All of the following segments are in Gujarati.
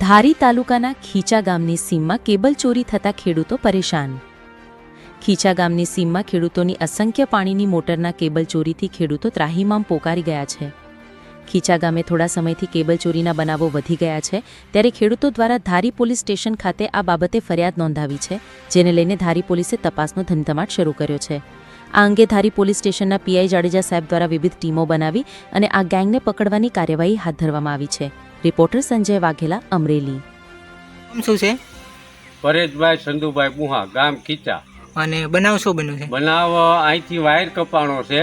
ધારી તાલુકાના ખીચા ગામની સીમમાં કેબલ ચોરી થતાં ખેડૂતો પરેશાન। ખીચા ગામની સીમમાં ખેડૂતોની અસંખ્ય પાણીની મોટરના કેબલ ચોરીથી ખેડૂતો ત્રાહિમામ પોકારી ગયા છે। ખીચા ગામે થોડા સમયથી કેબલ ચોરીના બનાવો વધી ગયા છે, ત્યારે ખેડૂતો દ્વારા ધારી પોલીસ સ્ટેશન ખાતે આ બાબતે ફરિયાદ નોંધાવી છે, જેને લઈને ધારી પોલીસે તપાસનો ધમધમાટ શરૂ કર્યો છે। આ અંગે ધારી પોલીસ સ્ટેશનના પીઆઈ જાડેજા સાહેબ દ્વારા વિવિધ ટીમો બનાવી અને આ ગેંગને પકડવાની કાર્યવાહી હાથ ધરવામાં આવી છે। રિપોર્ટર સંજય વાઘેલા, અમરેલી। શું છે? પરેશભાઈ સંધુભાઈ પુહા, ગામ ખીચા। અને બનાવ શું બન્યો છે? બનાવ અહીંથી વાયર કપાણો છે,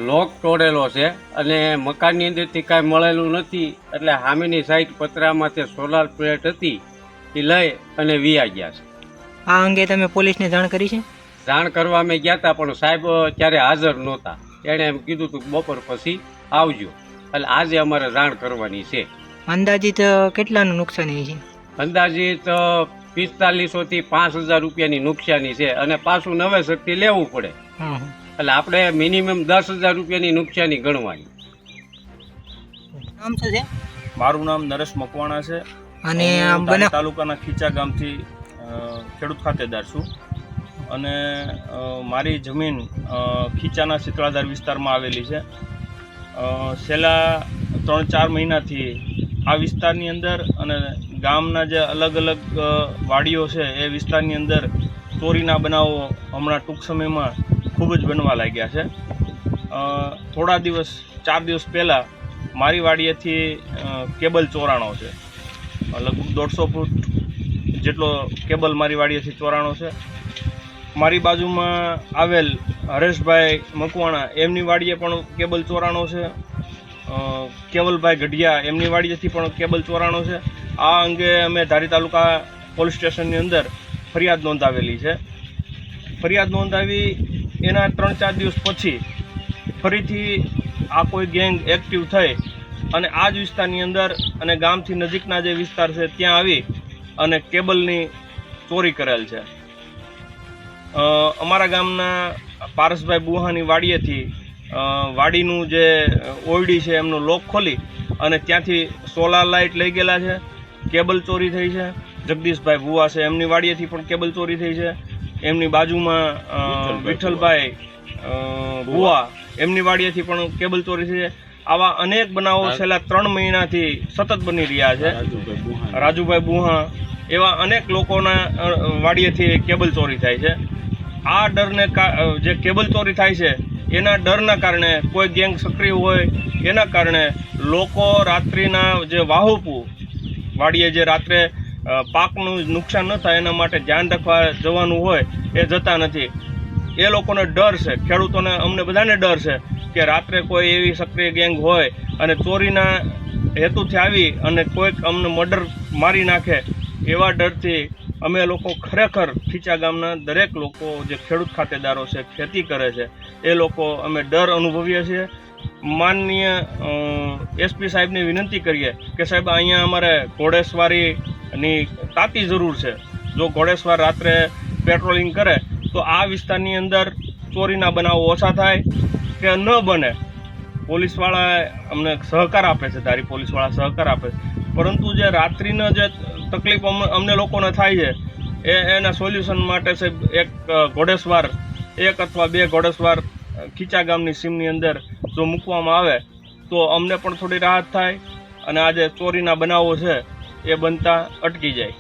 લોક તોડેલો છે અને મકાનની અંદરથી કાંઈ મળેલું નથી, એટલે સામેની સાઈડ પતરામાં તે સોલાર પ્લેટ હતી એ લઈ અને વિયા ગયા છે। આ અંગે તમે પોલીસને જાણ કરી છે? જાણ કરવા અમે ગયા હતા, પણ સાહેબ ત્યારે હાજર નહોતા। એણે એમ કીધું હતું બપોર પછી આવજો, એટલે આજે અમારે જાણ કરવાની છે। અંદાજિત કેટલાનું નુકસાની છે? અંદાજિત 4500 થી 5000 રૂપિયાની નુકસાની છે અને પાછું નવેસરથી લેવું પડે, એટલે આપણે મિનિમમ 10,000 રૂપિયાની નુકસાની ગણવાની। નામ શું છે? મારું નામ નરેશ મકવાણા છે અને ધારી તાલુકાના ખીચા ગામથી ખેડૂત ખાતેદાર છું અને મારી જમીન ખીચાના શીતળાધાર વિસ્તારમાં આવેલી છે। છેલ્લા 3-4 મહિનાથી આ વિસ્તારની અંદર અને ગામના જે અલગ અલગ વાડીઓ છે એ વિસ્તારની અંદર ચોરીના બનાવો હમણાં ટૂંક સમયમાં ખૂબ જ બનવા લાગ્યા છે। થોડા દિવસ 4 દિવસ પહેલાં મારી વાડીએથી કેબલ ચોરાણો છે, લગભગ 150 ફૂટ જેટલો કેબલ મારી વાડીએથી ચોરાણો છે। મારી બાજુમાં આવેલ હરેશભાઈ મકવાણા એમની વાડીએ પણ કેબલ ચોરાણો છે, કેવલભાઈ ગઢિયા એમની વાડીએથી પણ કેબલ ચોરાણો છે। આ અંગે અમે ધારી તાલુકા પોલીસ સ્ટેશનની અંદર ફરિયાદ નોંધાવેલી છે। ફરિયાદ નોંધાવી એના 3-4 દિવસ પછી ફરીથી આ કોઈ ગેંગ એક્ટિવ થઈ અને આ જ વિસ્તારની અંદર અને ગામથી નજીકના જે વિસ્તાર છે ત્યાં આવી અને કેબલની ચોરી કરેલ છે। અમારા ગામના પારસભાઈ બુહાની વાડીએથી વાડીનું જે ઓરડી છે એમનો લોક ખોલી અને ત્યાંથી સોલાર લાઇટ લઈ ગયેલા છે, કેબલ ચોરી થઈ છે। જગદીશભાઈ ભુવા છે એમની વાડીએથી પણ કેબલ ચોરી થઈ છે। એમની બાજુમાં વિઠ્ઠલભાઈ ભુવા એમની વાડીએથી પણ કેબલ ચોરી થઈ છે। આવા અનેક બનાવો છેલ્લા 3 મહિનાથી સતત બની રહ્યા છે। રાજુભાઈ બુહા એવા અનેક લોકોના વાડીએથી કેબલ ચોરી થાય છે। આ ડરને જે કેબલ ચોરી થાય છે એના ડરના કારણે કોઈ ગેંગ સક્રિય હોય એના કારણે લોકો રાત્રિના જે વાહુપુ વાડીએ જે રાત્રે પાકનું નુકસાન ન થાય એના માટે ધ્યાન રાખવા જવાનું હોય એ જતા નથી। એ લોકોને ડર છે, ખેડૂતોને અમને બધાને ડર છે કે રાત્રે કોઈ એવી સક્રિય ગેંગ હોય અને ચોરીના હેતુથી આવી અને કોઈક અમને મર્ડર મારી નાખે, એવા ડરથી અમે લોકો ખરેખર ખીચા ગામના દરેક લોકો જે ખેડૂત ખાતેદારો છે, ખેતી કરે છે, એ લોકો અમે ડર અનુભવીએ છીએ। માનનીય એસપી સાહેબની વિનંતી કરીએ કે સાહેબ અહીંયા અમારે ઘોડેસવારીની તાતી જરૂર છે। જો ઘોડેસવાર રાત્રે પેટ્રોલિંગ કરે તો આ વિસ્તારની અંદર ચોરીના બનાવો ઓછા થાય કે ન બને। પોલીસવાળા અમને સહકાર આપે છે, ધારી પોલીસવાળા સહકાર આપે છે, પરંતુ જે રાત્રિનો જે તકલીફ અમને લોકોને થાય છે એના સોલ્યુશન માટે સાહેબ એક ઘોડેસવાર 1 અથવા 2 ઘોડેસવાર ખીચા ગામની સીમની અંદર જો મૂકવામાં આવે તો અમને પણ થોડી રાહત થાય અને આ જે ચોરીના બનાવો છે એ બનતા અટકી જાય।